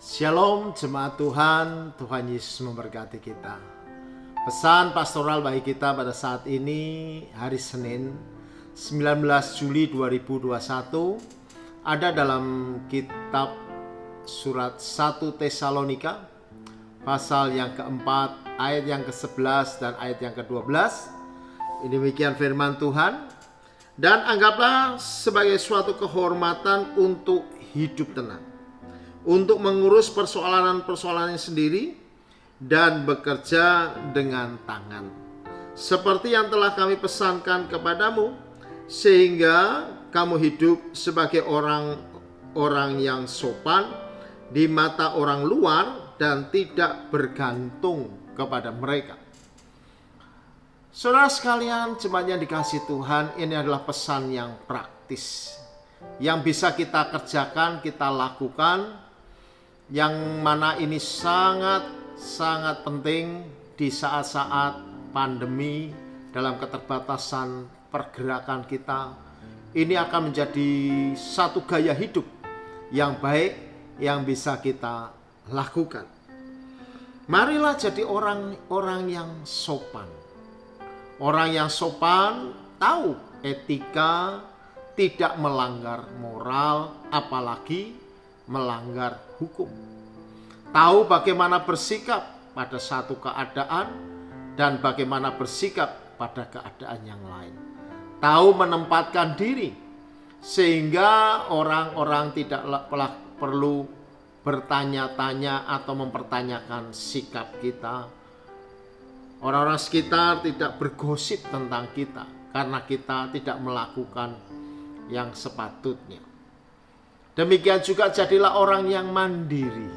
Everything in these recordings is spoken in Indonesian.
Shalom jemaat Tuhan, Tuhan Yesus memberkati kita. Pesan pastoral bagi kita pada saat ini hari Senin 19 Juli 2021 ada dalam kitab surat 1 Tesalonika pasal yang keempat, ayat yang ke-11 dan ayat yang ke-12. Ini demikian firman Tuhan. Dan anggaplah sebagai suatu kehormatan untuk hidup tenang, untuk mengurus persoalan-persoalannya sendiri dan bekerja dengan tangan, seperti yang telah kami pesankan kepadamu, sehingga kamu hidup sebagai orang-orang yang sopan di mata orang luar dan tidak bergantung kepada mereka. Saudara sekalian, jemaat yang dikasihi Tuhan, ini adalah pesan yang praktis yang bisa kita kerjakan, kita lakukan, yang mana ini sangat penting di saat-saat pandemi, dalam keterbatasan pergerakan kita. Ini akan menjadi satu gaya hidup yang baik yang bisa kita lakukan. Marilah jadi orang-orang yang sopan. Orang yang sopan tahu etika, tidak melanggar moral, apalagi melanggar hukum. Tahu bagaimana bersikap pada satu keadaan dan bagaimana bersikap pada keadaan yang lain. Tahu menempatkan diri sehingga orang-orang tidak perlu bertanya-tanya atau mempertanyakan sikap kita. Orang-orang sekitar tidak bergosip tentang kita karena kita tidak melakukan yang sepatutnya. Demikian juga jadilah orang yang mandiri,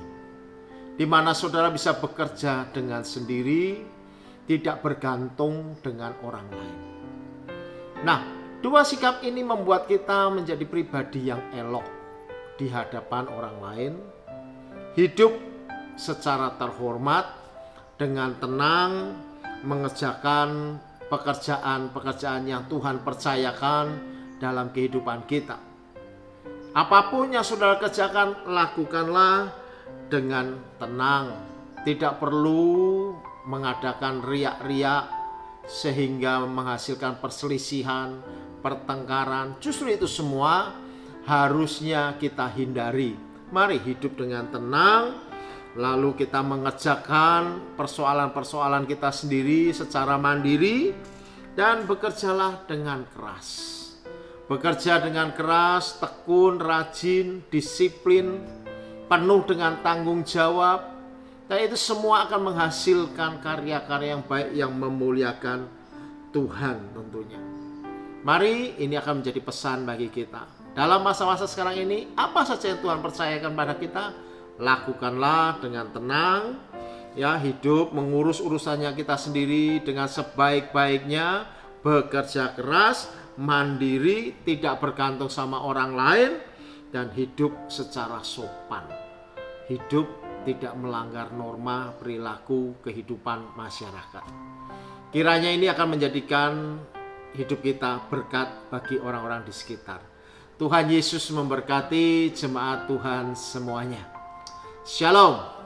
di mana saudara bisa bekerja dengan sendiri, tidak bergantung dengan orang lain. Nah, dua sikap ini membuat kita menjadi pribadi yang elok di hadapan orang lain, hidup secara terhormat, dengan tenang, mengerjakan pekerjaan-pekerjaan yang Tuhan percayakan dalam kehidupan kita. Apapun yang saudara kerjakan, lakukanlah dengan tenang. Tidak perlu mengadakan riak-riak sehingga menghasilkan perselisihan, pertengkaran. Justru itu semua harusnya kita hindari. Mari hidup dengan tenang, lalu kita mengerjakan persoalan-persoalan kita sendiri secara mandiri dan bekerjalah dengan keras. Bekerja dengan keras, tekun, rajin, disiplin, penuh dengan tanggung jawab. Dan itu semua akan menghasilkan karya-karya yang baik yang memuliakan Tuhan tentunya. Mari, ini akan menjadi pesan bagi kita. Dalam masa-masa sekarang ini, apa saja yang Tuhan percayakan pada kita, lakukanlah dengan tenang, ya, hidup mengurus urusannya kita sendiri dengan sebaik-baiknya, bekerja keras, mandiri, tidak bergantung sama orang lain, dan hidup secara sopan. Hidup tidak melanggar norma perilaku kehidupan masyarakat. Kiranya ini akan menjadikan hidup kita berkat bagi orang-orang di sekitar. Tuhan Yesus memberkati jemaat Tuhan semuanya. Shalom.